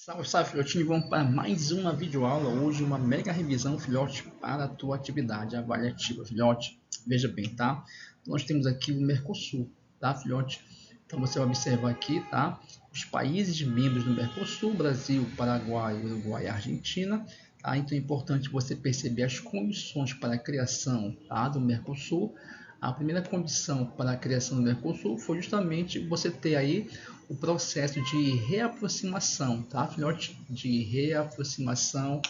Salve, salve, filhotinho, vamos para mais uma videoaula. Hoje uma mega revisão, filhote, para a tua atividade avaliativa, filhote. Veja bem, tá? Nós temos aqui o Mercosul, tá, filhote? Então você vai observar aqui, tá? Os países membros do Mercosul: Brasil, Paraguai, Uruguai e Argentina. Tá? Então é importante você perceber as condições para a criação, tá, do Mercosul. A primeira condição para a criação do Mercosul foi justamente você ter aí o processo de reaproximação, tá, filhote? De reaproximação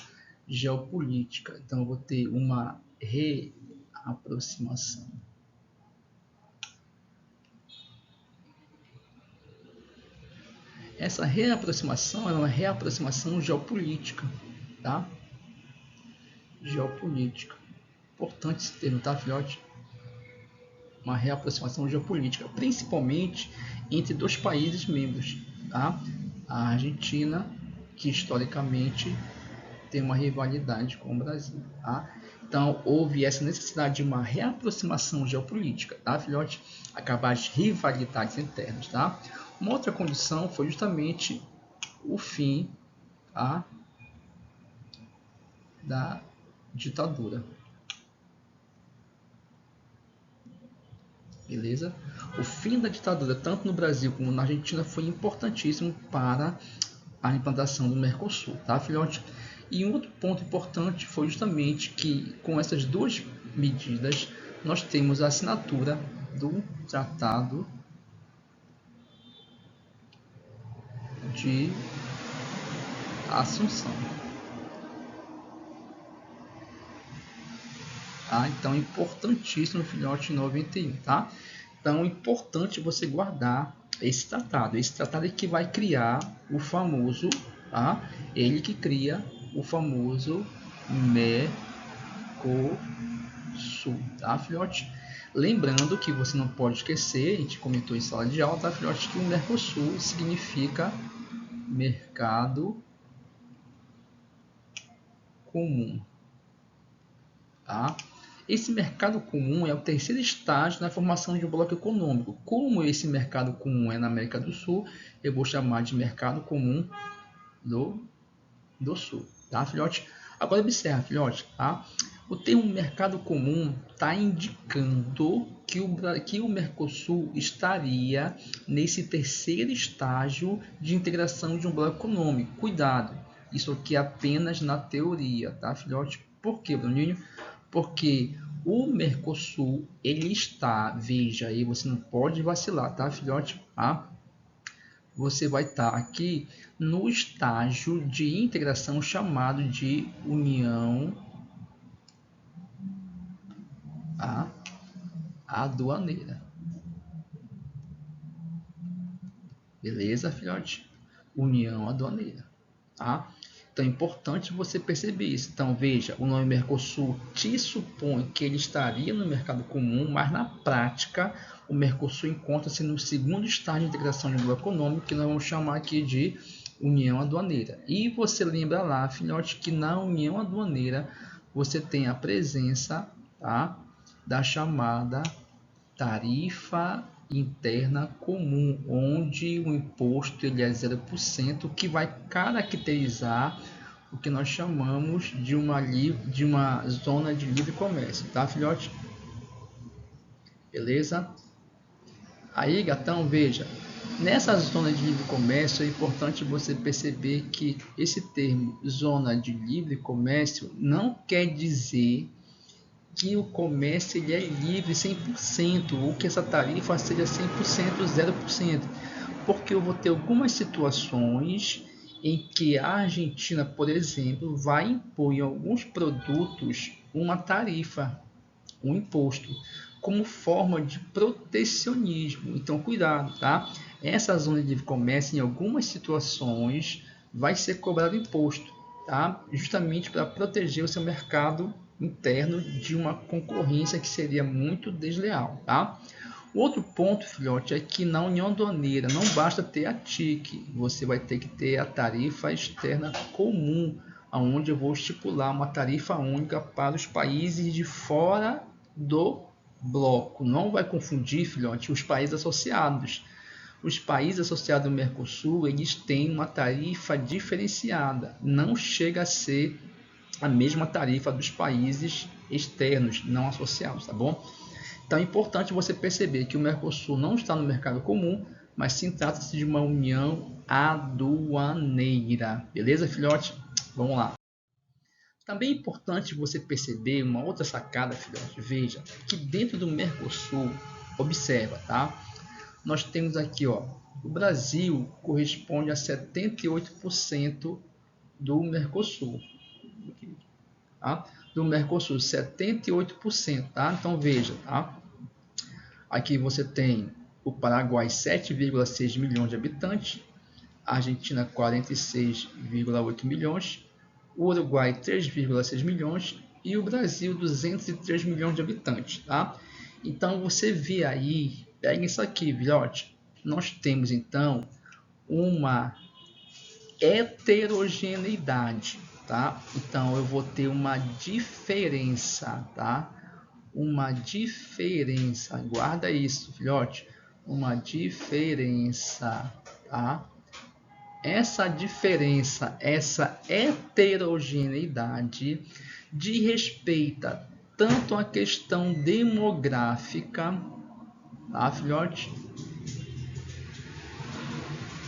geopolítica. Então, eu vou ter uma reaproximação. Essa reaproximação é uma reaproximação geopolítica, tá? Geopolítica. Importante esse termo, tá, filhote? Uma reaproximação geopolítica, principalmente entre dois países membros, tá? A Argentina, que historicamente tem uma rivalidade com o Brasil, tá? Então houve essa necessidade de uma reaproximação geopolítica, tá, filhote? Acabar as rivalidades internas, tá? Uma outra condição foi justamente o fim, tá, da ditadura. Beleza? O fim da ditadura, tanto no Brasil como na Argentina, foi importantíssimo para a implantação do Mercosul, tá, filhote? E um outro ponto importante foi justamente que, com essas duas medidas, nós temos a assinatura do Tratado de Assunção. Tá? Então, importantíssimo, filhote, 91, tá? Então, é importante você guardar esse tratado. Esse tratado é que vai criar o famoso, tá? Ele que cria o famoso Mercosul, tá, filhote? Lembrando que você não pode esquecer, a gente comentou em sala de aula, tá, filhote, que o Mercosul significa mercado comum, tá? Esse mercado comum é o terceiro estágio na formação de um bloco econômico. Como esse mercado comum é na América do Sul, eu vou chamar de mercado comum do Sul, tá, filhote? Agora observa, filhote, tá? O termo mercado comum está indicando que o Mercosul estaria nesse terceiro estágio de integração de um bloco econômico. Cuidado, isso aqui é apenas na teoria, tá, filhote? Por quê, Bruninho? Porque o Mercosul, ele está, veja aí, você não pode vacilar, tá, filhote? Tá? Você vai estar aqui no estágio de integração chamado de União Aduaneira. Beleza, filhote? União Aduaneira, tá? Então é importante você perceber isso. Então veja, o nome Mercosul te supõe que ele estaria no mercado comum, mas na prática o Mercosul encontra-se no segundo estágio de integração de um bloco econômico, que nós vamos chamar aqui de União Aduaneira. E você lembra lá, filhote, que na União Aduaneira você tem a presença, tá, da chamada tarifa interna comum, onde o imposto ele é 0%, que vai caracterizar o que nós chamamos de uma zona de livre comércio, tá, filhote? Beleza? Aí, gatão, veja, nessa zona de livre comércio é importante você perceber que esse termo zona de livre comércio não quer dizer que o comércio ele é livre 100%, ou que essa tarifa seja 100%, 0%, porque eu vou ter algumas situações em que a Argentina, por exemplo, vai impor em alguns produtos uma tarifa, um imposto, como forma de protecionismo. Então, cuidado, tá? Essa zona de livre comércio, em algumas situações, vai ser cobrado imposto, tá? Justamente para proteger o seu mercado interno de uma concorrência que seria muito desleal, tá? O outro ponto, filhote, é que na União Aduaneira não basta ter a TIC, você vai ter que ter a tarifa externa comum, onde eu vou estipular uma tarifa única para os países de fora do bloco. Não vai confundir, filhote, os países associados. os países associados ao Mercosul, eles têm uma tarifa diferenciada, não chega a ser a mesma tarifa dos países externos, não associados, tá bom? Então é importante você perceber que o Mercosul não está no mercado comum, mas sim trata-se de uma união aduaneira, beleza, filhote? Vamos lá. Também é importante você perceber uma outra sacada, filhote. Veja que dentro do Mercosul, observa, tá? Nós temos aqui, ó, o Brasil corresponde a 78% do Mercosul, tá? Do Mercosul, 78%, tá? Então veja, tá? Aqui você tem o Paraguai, 7,6 milhões de habitantes, a Argentina, 46,8 milhões, o Uruguai, 3,6 milhões e o Brasil, 203 milhões de habitantes, tá? Então você vê aí, pega isso aqui, filhote. Nós temos então uma heterogeneidade, tá? Então eu vou ter uma diferença, tá? Uma diferença, guarda isso, filhote. Uma diferença, tá? Essa diferença, essa heterogeneidade diz respeito tanto à questão demográfica, tá, filhote?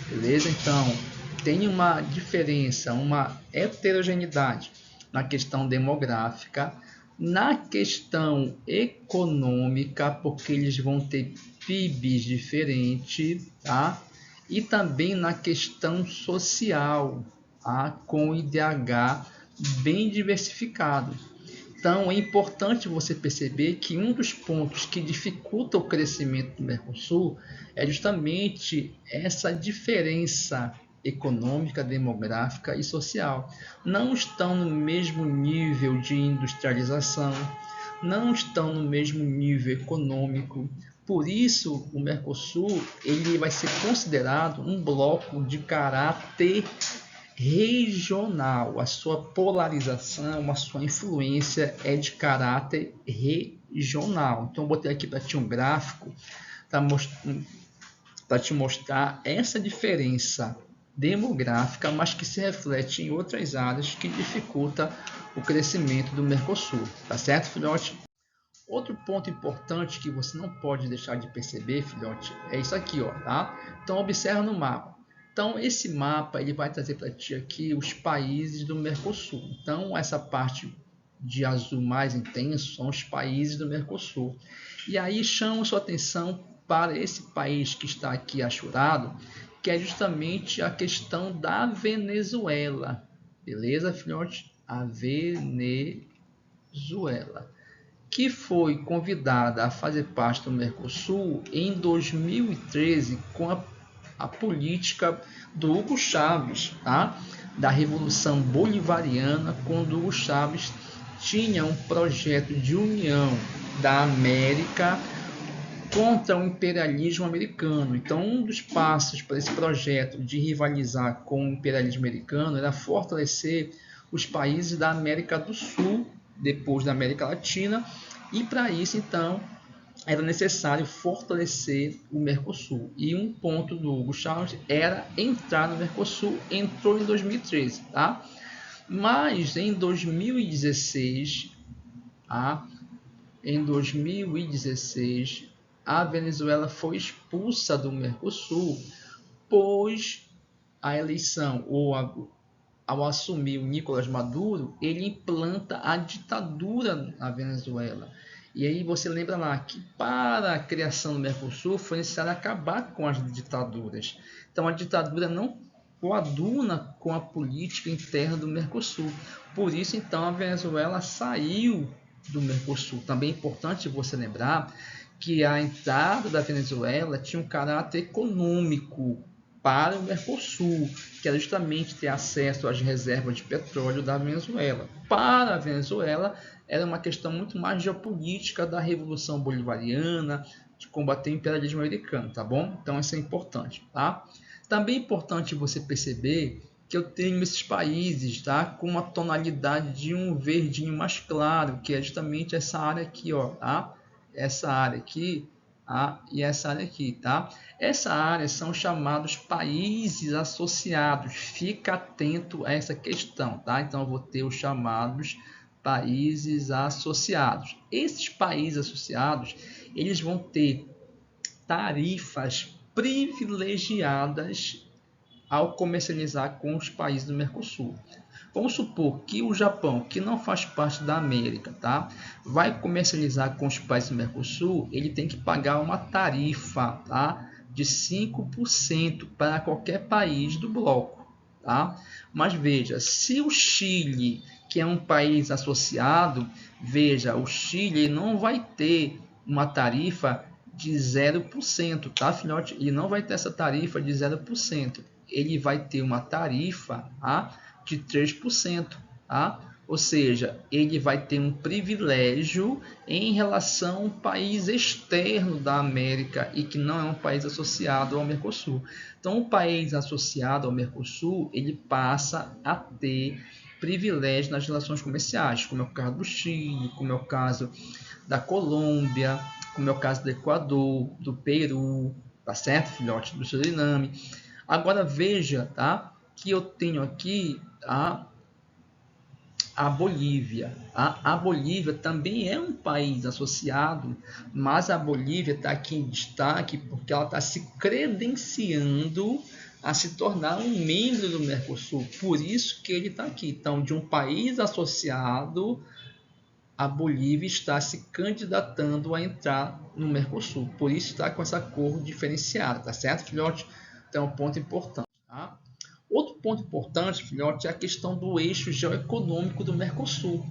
Beleza? Então, tem uma diferença, uma heterogeneidade na questão demográfica, na questão econômica, porque eles vão ter PIBs diferentes, tá? E também na questão social, tá? Com o IDH bem diversificado. Então, é importante você perceber que um dos pontos que dificulta o crescimento do Mercosul é justamente essa diferença econômica, demográfica e social. Não estão no mesmo nível de industrialização, não estão no mesmo nível econômico. Por isso, o Mercosul ele vai ser considerado um bloco de caráter regional. A sua polarização, a sua influência é de caráter regional. Então, eu botei aqui para ti um gráfico para te mostrar essa diferença demográfica, mas que se reflete em outras áreas que dificulta o crescimento do Mercosul. Tá certo, filhote? Outro ponto importante que você não pode deixar de perceber, filhote, é isso aqui, ó, tá? Então observa no mapa. Então esse mapa ele vai trazer para ti aqui os países do Mercosul. Então essa parte de azul mais intenso são os países do Mercosul. E aí chama sua atenção para esse país que está aqui achurado, que é justamente a questão da Venezuela. Beleza, filhote? A Venezuela, que foi convidada a fazer parte do Mercosul em 2013 com a política do Hugo Chávez, tá? Da Revolução Bolivariana, quando Hugo Chávez tinha um projeto de união da América contra o imperialismo americano. Então, um dos passos para esse projeto de rivalizar com o imperialismo americano era fortalecer os países da América do Sul, depois da América Latina, e para isso, então, era necessário fortalecer o Mercosul. E um ponto do Hugo Chávez era entrar no Mercosul, entrou em 2013, tá? Mas em 2016, tá? Em 2016, a Venezuela foi expulsa do Mercosul, pois a eleição, ou ao assumir o Nicolás Maduro, ele implanta a ditadura na Venezuela. E aí você lembra lá que para a criação do Mercosul foi necessário acabar com as ditaduras. Então a ditadura não coaduna com a política interna do Mercosul. Por isso então a Venezuela saiu do Mercosul. Também é importante você lembrar que a entrada da Venezuela tinha um caráter econômico para o Mercosul, que era justamente ter acesso às reservas de petróleo da Venezuela. Para a Venezuela, era uma questão muito mais geopolítica da Revolução Bolivariana, de combater o imperialismo americano, tá bom? Então isso é importante, tá? Também é importante você perceber que eu tenho esses países, tá, com uma tonalidade de um verdinho mais claro, que é justamente essa área aqui, ó, tá? Essa área aqui e essa área aqui, tá? Essa área são chamados países associados. Fica atento a essa questão, tá? Então eu vou ter os chamados países associados. Esses países associados, eles vão ter tarifas privilegiadas ao comercializar com os países do Mercosul. Vamos supor que o Japão, que não faz parte da América, tá, vai comercializar com os países do Mercosul, ele tem que pagar uma tarifa, tá, de 5% para qualquer país do bloco. Tá? Mas veja, se o Chile, que é um país associado, veja, o Chile não vai ter uma tarifa de 0%, tá, filhote? Ele não vai ter essa tarifa de 0%. Ele vai ter uma tarifa, de 3%, tá? Ou seja, ele vai ter um privilégio em relação a um país externo da América e que não é um país associado ao Mercosul. Então, o país associado ao Mercosul, ele passa a ter privilégio nas relações comerciais, como é o caso do Chile, como é o caso da Colômbia, como é o caso do Equador, do Peru, tá certo, filhote? Do Suriname. Agora veja, tá? Que eu tenho aqui a Bolívia. A Bolívia também é um país associado, mas a Bolívia está aqui em destaque porque ela está se credenciando a se tornar um membro do Mercosul. Por isso que ele está aqui. Então, de um país associado, a Bolívia está se candidatando a entrar no Mercosul. Por isso está com essa cor diferenciada, tá certo, filhote? Então, é um ponto importante. Tá? Outro ponto importante, filhote, é a questão do eixo geoeconômico do Mercosul.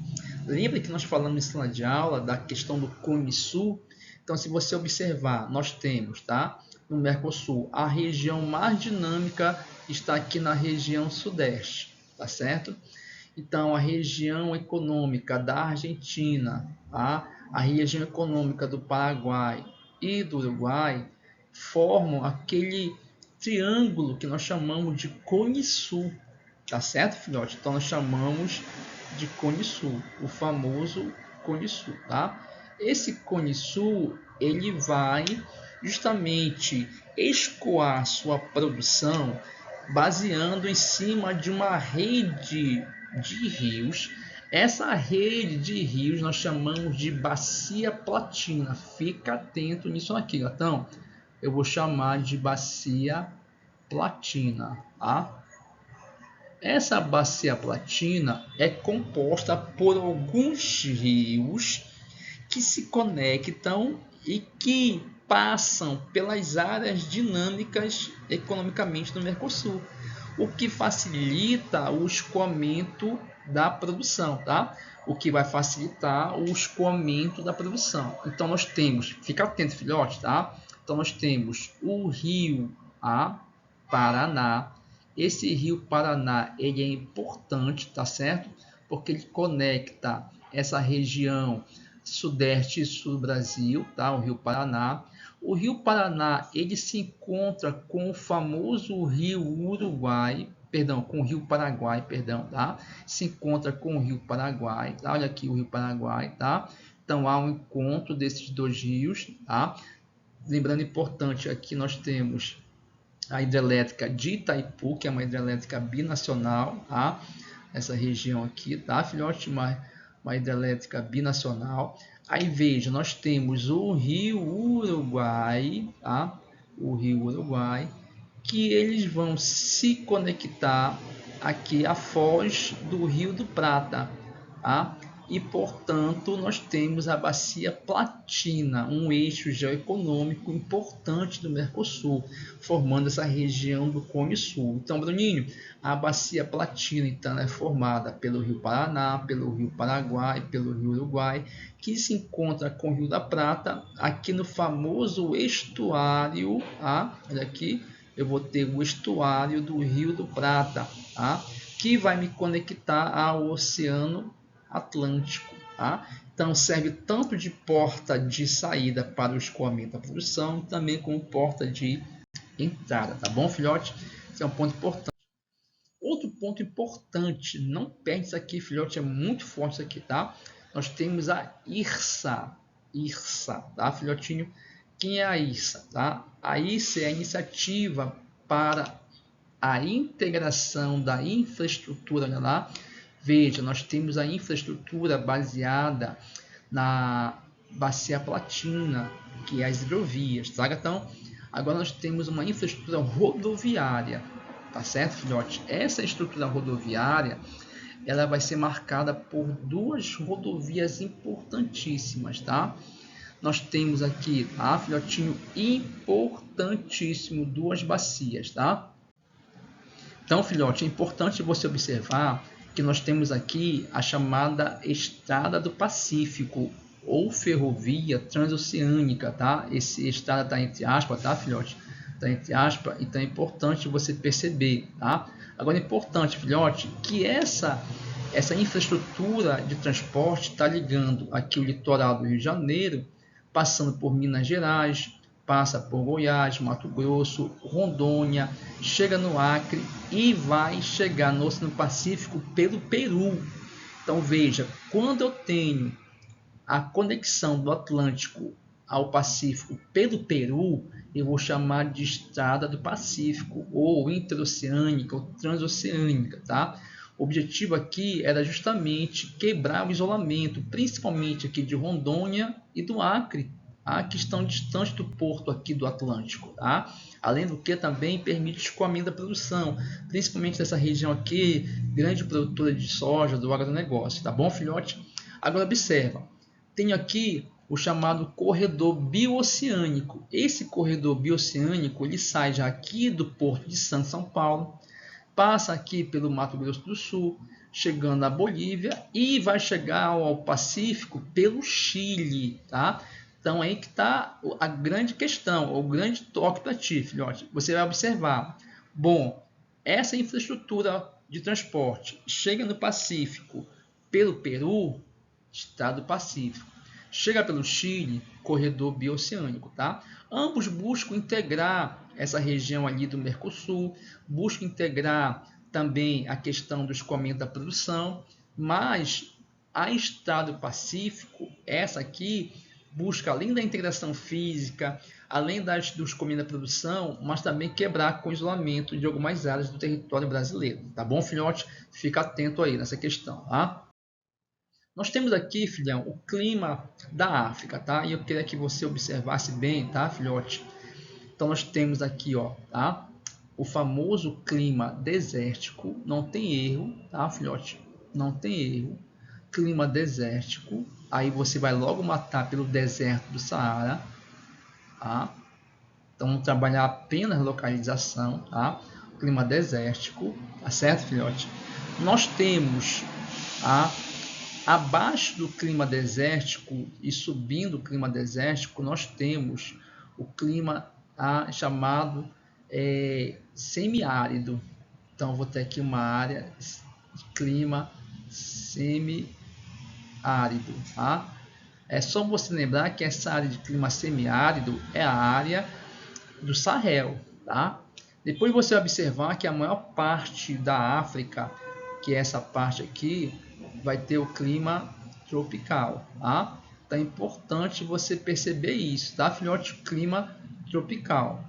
Lembra que nós falamos em sala de aula da questão do Cone Sul? Então, se você observar, nós temos, tá, no Mercosul, a região mais dinâmica está aqui na região sudeste, tá certo? Então, a região econômica da Argentina, tá? A região econômica do Paraguai e do Uruguai formam aquele triângulo que nós chamamos de Cone Sul, tá certo, filhote? Então, nós chamamos de Cone Sul, o famoso Cone Sul, tá? Esse Cone Sul, ele vai justamente escoar sua produção baseando em cima de uma rede de rios. Essa rede de rios nós chamamos de bacia platina. Fica atento nisso aqui, gatão. Eu vou chamar de bacia platina, tá? Essa bacia platina é composta por alguns rios que se conectam e que passam pelas áreas dinâmicas economicamente do Mercosul, o que facilita o escoamento da produção, tá? O que vai facilitar o escoamento da produção. Então nós temos, fica atento, filhote, tá? Então nós temos o rio Paraná. Esse rio Paraná, ele é importante, tá certo? Porque ele conecta essa região sudeste e sul do Brasil, tá? O rio Paraná. O rio Paraná, ele se encontra com o famoso rio Uruguai, perdão, com o rio Paraguai, perdão, tá? Se encontra com o rio Paraguai, tá? Olha aqui o rio Paraguai, tá? Então há um encontro desses dois rios, tá? Lembrando importante, aqui nós temos a hidrelétrica de Itaipu, que é uma hidrelétrica binacional, tá? Essa região aqui, tá, filhote? Uma hidrelétrica binacional. Aí veja, nós temos o rio Uruguai, tá? O rio Uruguai, que eles vão se conectar aqui à foz do Rio do Prata, tá? E, portanto, nós temos a bacia platina, um eixo geoeconômico importante do Mercosul, formando essa região do Cone Sul. Então, Bruninho, a bacia platina então, é formada pelo Rio Paraná, pelo Rio Paraguai, pelo Rio Uruguai, que se encontra com o Rio da Prata, aqui no famoso estuário, tá? Olha aqui, eu vou ter o estuário do Rio do Prata, tá? Que vai me conectar ao Oceano Atlântico, tá? Então serve tanto de porta de saída para o escoamento da produção, também como porta de entrada, tá bom, filhote? Esse é um ponto importante. Outro ponto importante, não perde isso aqui, filhote, é muito forte isso aqui, tá? Nós temos a IRSA, tá, filhotinho? Quem é a ISA? Tá? A ISA é a Iniciativa para a Integração da Infraestrutura. Olha lá. Veja, nós temos a infraestrutura baseada na Bacia Platina, que é as hidrovias, tá? Então, agora nós temos uma infraestrutura rodoviária, tá certo, filhote? Essa estrutura rodoviária, ela vai ser marcada por duas rodovias importantíssimas, tá? Nós temos aqui, tá, filhotinho, importantíssimo, duas bacias, tá? Então, filhote, é importante você observar que nós temos aqui a chamada Estrada do Pacífico, ou ferrovia transoceânica, tá? Esse estrada está entre aspas, tá, filhote? Está entre aspas, então é importante você perceber, tá? Agora é importante, filhote, que essa infraestrutura de transporte está ligando aqui o litoral do Rio de Janeiro, passando por Minas Gerais, passa por Goiás, Mato Grosso, Rondônia, chega no Acre e vai chegar no Oceano Pacífico pelo Peru. Então veja, quando eu tenho a conexão do Atlântico ao Pacífico pelo Peru, eu vou chamar de Estrada do Pacífico, ou interoceânica, ou transoceânica, tá? O objetivo aqui era justamente quebrar o isolamento, principalmente aqui de Rondônia e do Acre, que estão distantes do porto aqui do Atlântico, tá? Além do que também permite escoamento da produção, principalmente dessa região aqui, grande produtora de soja, do agronegócio, tá bom, filhote? Agora observa, tenho aqui o chamado corredor bioceânico. Esse corredor bioceânico ele sai já aqui do porto de Santos, São Paulo, passa aqui pelo Mato Grosso do Sul, chegando à Bolívia e vai chegar ao Pacífico pelo Chile, tá? Então aí que está a grande questão, o grande toque para ti, filhote. Você vai observar, bom, essa infraestrutura de transporte chega no Pacífico pelo Peru, Estado do Pacífico. Chega pelo Chile, corredor bioceânico, tá? Ambos buscam integrar essa região ali do Mercosul, buscam integrar também a questão do escoamento da produção, mas a Estrada do Pacífico, essa aqui, busca além da integração física, além do escoamento da produção, mas também quebrar com o isolamento de algumas áreas do território brasileiro, tá bom, filhote? Fica atento aí nessa questão, tá? Nós temos aqui, filhão, o clima da África, tá? E eu queria que você observasse bem, tá, filhote? Então nós temos aqui, ó, tá? O famoso clima desértico, não tem erro, tá, filhote? Não tem erro. Clima desértico, aí você vai logo matar pelo deserto do Saara, tá? Então vamos trabalhar apenas localização, tá? Clima desértico, tá certo, filhote? Nós temos abaixo do clima desértico e subindo o clima desértico, nós temos o clima chamado semiárido. Então, vou ter aqui uma área de clima semiárido. Tá? É só você lembrar que essa área de clima semiárido é a área do Sahel. Tá? Depois você observar que a maior parte da África, que é essa parte aqui, vai ter o clima tropical, tá? Então é importante você perceber isso, tá, filhote? Clima tropical.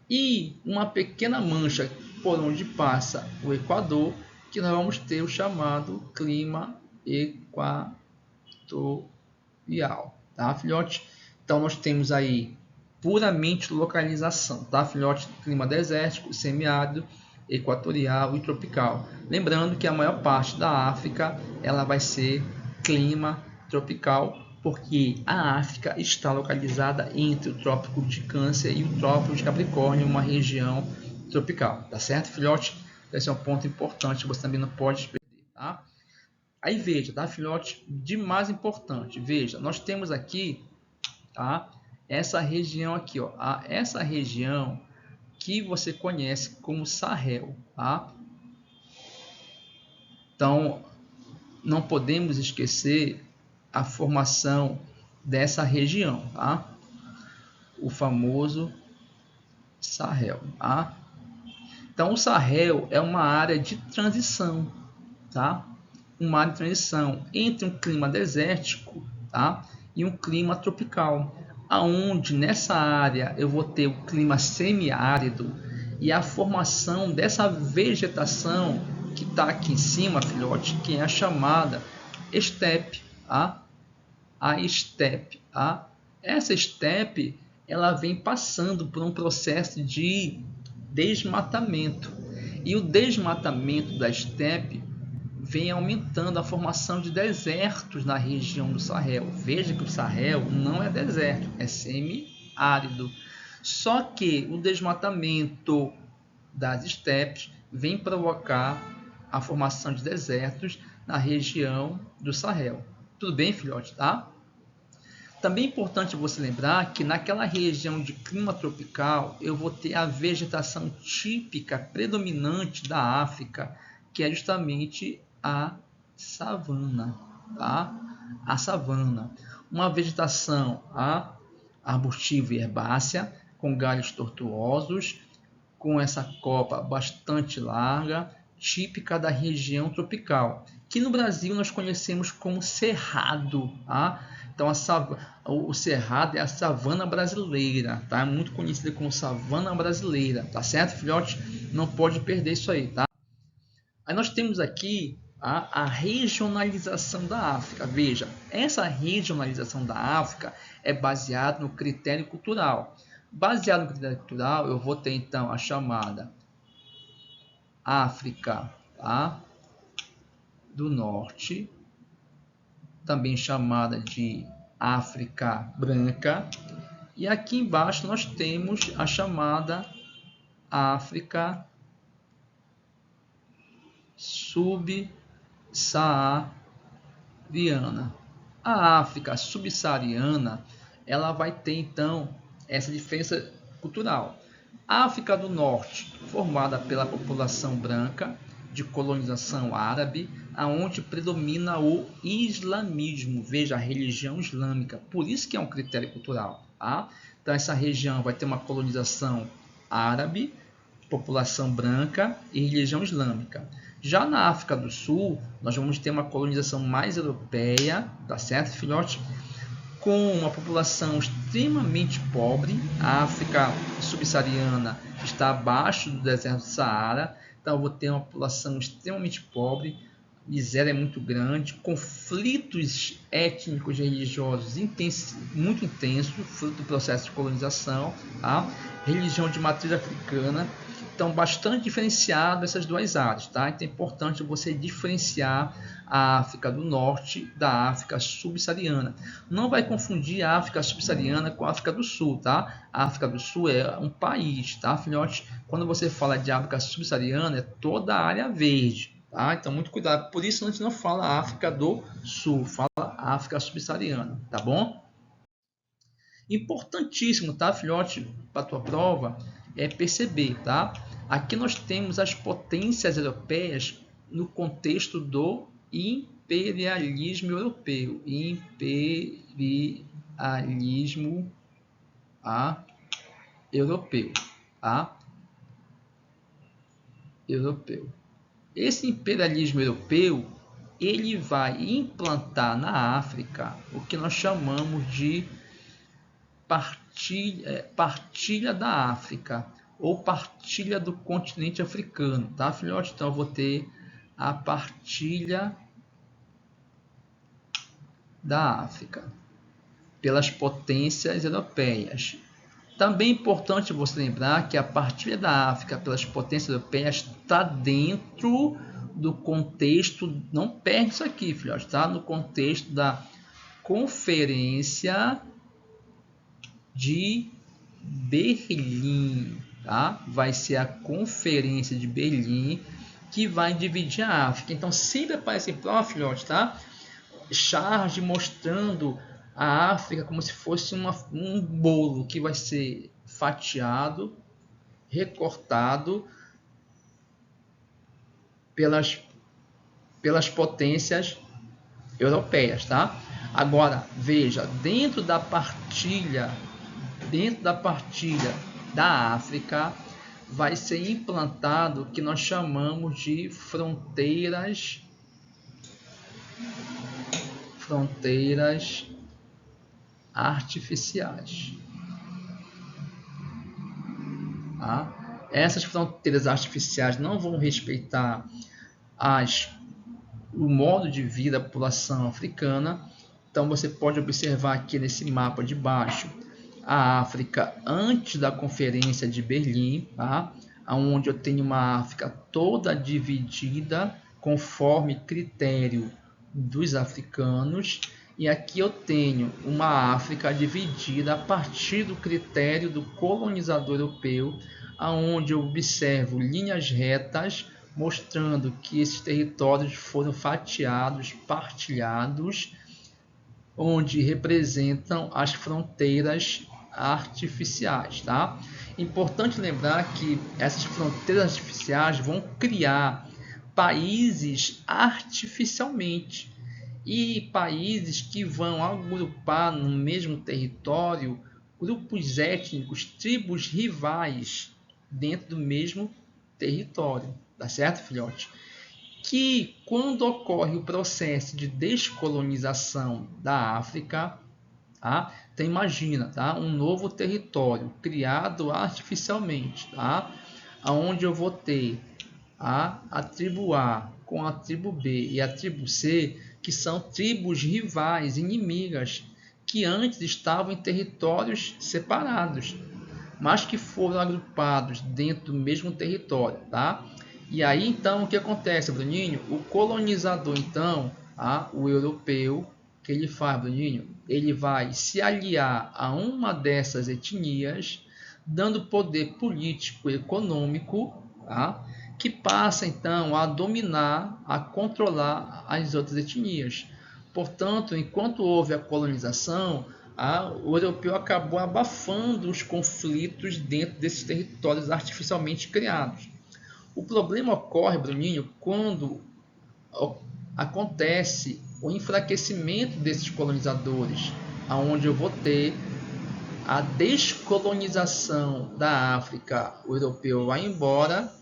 E uma pequena mancha por onde passa o Equador, que nós vamos ter o chamado clima equatorial, tá, filhote? Então nós temos aí puramente localização, tá, filhote? Clima desértico, semiárido, equatorial e tropical. Lembrando que a maior parte da África ela vai ser clima tropical, porque a África está localizada entre o Trópico de Câncer e o Trópico de Capricórnio, uma região tropical, tá certo, filhote? Esse é um ponto importante, você também não pode perder, tá? Aí veja, tá, filhote? De mais importante, veja, nós temos aqui, tá? Essa região aqui, ó, essa região que você conhece como Sahel, tá? Então, não podemos esquecer a formação dessa região, tá? O famoso Sahel, tá? Então, o Sahel é uma área de transição, tá? Uma área de transição entre um clima desértico, tá? E um clima tropical. aonde nessa área eu vou ter o clima semiárido e a formação dessa vegetação que está aqui em cima, filhote, que é a chamada estepe, a estepe. Essa estepe ela vem passando por um processo de desmatamento. E o desmatamento da estepe vem aumentando a formação de desertos na região do Sahel. Veja que o Sahel não é deserto, é semiárido. Só que o desmatamento das estepes vem provocar a formação de desertos na região do Sahel. Tudo bem, filhote, tá? Também é importante você lembrar que naquela região de clima tropical eu vou ter a vegetação típica predominante da África, que é justamente a savana, tá? A savana, uma vegetação arbustiva e herbácea, com galhos tortuosos, com essa copa bastante larga, típica da região tropical, que no Brasil nós conhecemos como cerrado, tá? Então o cerrado é a savana brasileira, tá? É muito conhecida como savana brasileira, tá certo, filhote? Não pode perder isso aí, tá? Aí nós temos aqui a regionalização da África. Veja, essa regionalização da África é baseada no critério cultural. Baseado no critério cultural, eu vou ter então a chamada África, tá? Do Norte, também chamada de África Branca, e aqui embaixo nós temos a chamada África Subsaariana. A África Subsaariana, ela vai ter então essa diferença cultural. A África do Norte, formada pela população branca de colonização árabe, aonde predomina o islamismo, veja, a religião islâmica, por isso que é um critério cultural, tá? Então essa região vai ter uma colonização árabe, população branca e religião islâmica. Já na África do Sul, nós vamos ter uma colonização mais europeia, tá certo, filhote? Com uma população extremamente pobre. A África subsaariana está abaixo do deserto do Saara, então eu vou ter uma população extremamente pobre, miséria é muito grande, conflitos étnicos e religiosos muito intensos, fruto do processo de colonização, tá? Religião de matriz africana, então bastante diferenciado essas duas áreas, tá? Então é importante você diferenciar a África do Norte da África subsaariana. Não vai confundir a África subsaariana com a África do Sul, tá? A África do Sul é um país, tá, filhote? Quando você fala de África subsaariana, é toda a área verde, tá? Então muito cuidado. Por isso a gente não fala África do Sul, fala África subsaariana, tá bom? Importantíssimo, tá, filhote, para a tua prova, é perceber, tá? Aqui nós temos as potências europeias no contexto do imperialismo europeu. Imperialismo europeu, tá? Europeu. Esse imperialismo europeu, ele vai implantar na África o que nós chamamos de partilha da África ou partilha do continente africano, tá, filhote? Então eu vou ter a partilha da África pelas potências europeias. Também é importante você lembrar que a partilha da África pelas potências europeias está dentro do contexto, não perde isso aqui, filhote, tá? No contexto da Conferência de Berlim, tá? Vai ser a Conferência de Berlim que vai dividir a África. Então sempre aparece em prova, filhote, tá? Charge mostrando a África como se fosse um bolo que vai ser fatiado, recortado pelas potências europeias, tá? Agora veja, dentro da partilha da África vai ser implantado o que nós chamamos de fronteiras artificiais. Tá? Essas fronteiras artificiais não vão respeitar o modo de vida da população africana. Então você pode observar aqui nesse mapa de baixo a África antes da Conferência de Berlim, tá? Onde eu tenho uma África toda dividida conforme critério dos africanos, e aqui eu tenho uma África dividida a partir do critério do colonizador europeu, aonde eu observo linhas retas mostrando que esses territórios foram fatiados, partilhados, onde representam as fronteiras artificiais, tá? Importante lembrar que essas fronteiras artificiais vão criar países artificialmente, e países que vão agrupar no mesmo território grupos étnicos, tribos rivais dentro do mesmo território, tá certo, filhote? Que quando ocorre o processo de descolonização da África, tá? Então imagina, tá? Um novo território criado artificialmente, tá? Onde eu vou ter a tribo A com a tribo B e a tribo C, que são tribos rivais, inimigas, que antes estavam em territórios separados, mas que foram agrupados dentro do mesmo território, tá? E aí então o que acontece, Bruninho? O colonizador então, o europeu, que ele faz, Bruninho? Ele vai se aliar a uma dessas etnias, dando poder político e econômico, tá? Que passa então a dominar, a controlar as outras etnias. Portanto, enquanto houve a colonização, o europeu acabou abafando os conflitos dentro desses territórios artificialmente criados. O problema ocorre, Bruninho, quando acontece o enfraquecimento desses colonizadores, aonde eu vou ter a descolonização da África, o europeu vai embora,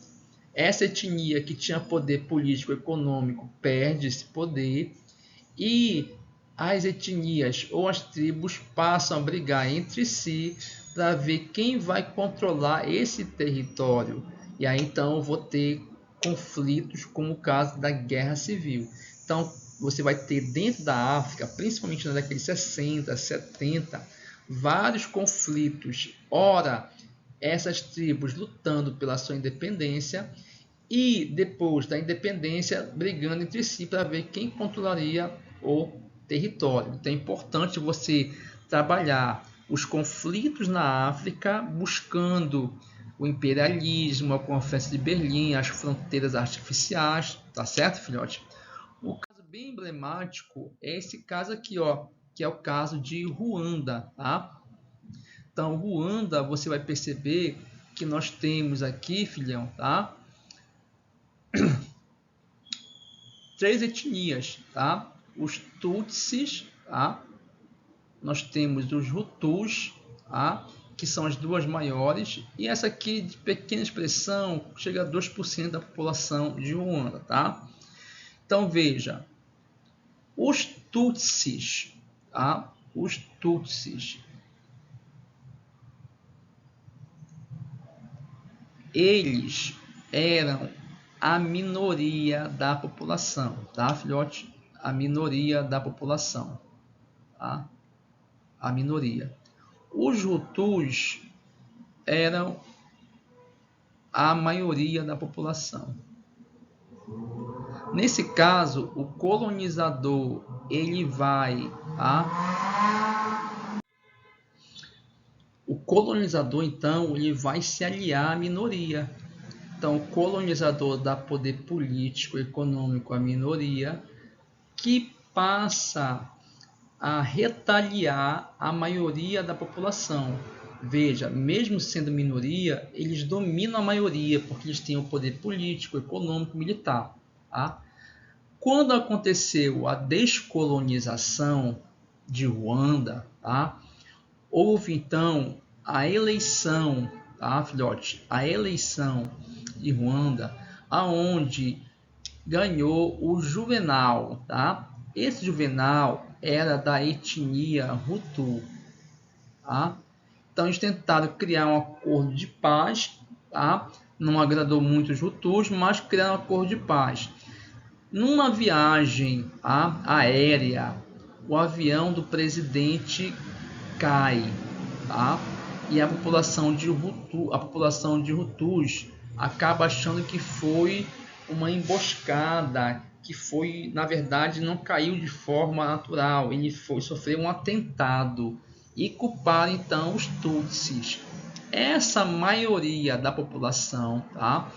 essa etnia que tinha poder político e econômico perde esse poder, e as etnias ou as tribos passam a brigar entre si para ver quem vai controlar esse território. E aí então eu vou ter conflitos como o caso da Guerra Civil. Então você vai ter dentro da África, principalmente na década de 60, 70, vários conflitos. Ora, essas tribos lutando pela sua independência, e depois da independência brigando entre si para ver quem controlaria o território. Então é importante você trabalhar os conflitos na África buscando o imperialismo, a Conferência de Berlim, as fronteiras artificiais, tá certo, filhote? O caso bem emblemático é esse caso aqui, ó, que é o caso de Ruanda, tá? Então, Ruanda, você vai perceber que nós temos aqui, filhão, tá? Três etnias, tá? Os Tutsis, tá? Nós temos os Hutus, tá? Que são as duas maiores, e essa aqui de pequena expressão chega a 2% da população de Ruanda, tá? Então veja, os Tutsis, tá? Os Tutsis, eles eram a minoria da população, tá, filhote? A minoria da população, tá? A minoria. Os Hutus eram a maioria da população. Nesse caso, o colonizador ele vai, tá? O colonizador então ele vai se aliar à minoria. Então, o colonizador dá poder político e econômico à minoria, que passa a retaliar a maioria da população. Veja, mesmo sendo minoria, eles dominam a maioria, porque eles têm o poder político, econômico, militar. Tá? Quando aconteceu a descolonização de Ruanda, tá? Houve então a eleição, tá, filhote? A eleição de Ruanda, aonde ganhou o Juvenal, tá? Esse Juvenal era da etnia Hutu, Tá? Então eles tentaram criar um acordo de paz, tá? Não agradou muito os Hutus, mas criaram um acordo de paz. Numa viagem aérea, o avião do presidente cai, tá? E a população de Hutus acaba achando que foi uma emboscada, que foi, na verdade, não caiu de forma natural, ele sofreu um atentado e culparam então os Tutsis. Essa maioria da população, tá?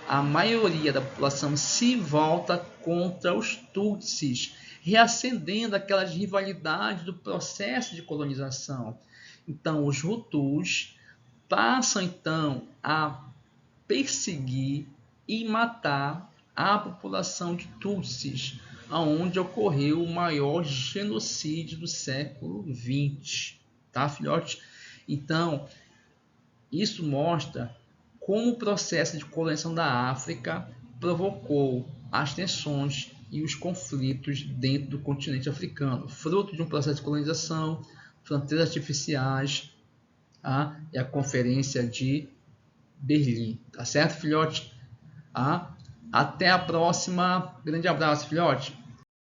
A maioria da população se volta contra os Tutsis, reacendendo aquelas rivalidades do processo de colonização. Então, os Hutus passam então a perseguir e matar a população de Tutsis, aonde ocorreu o maior genocídio do século XX, tá, filhote? Então, isso mostra como o processo de colonização da África provocou as tensões e os conflitos dentro do continente africano, fruto de um processo de colonização, fronteiras artificiais, e a Conferência de Berlim. Tá certo, filhote? Até a próxima. Grande abraço, filhote.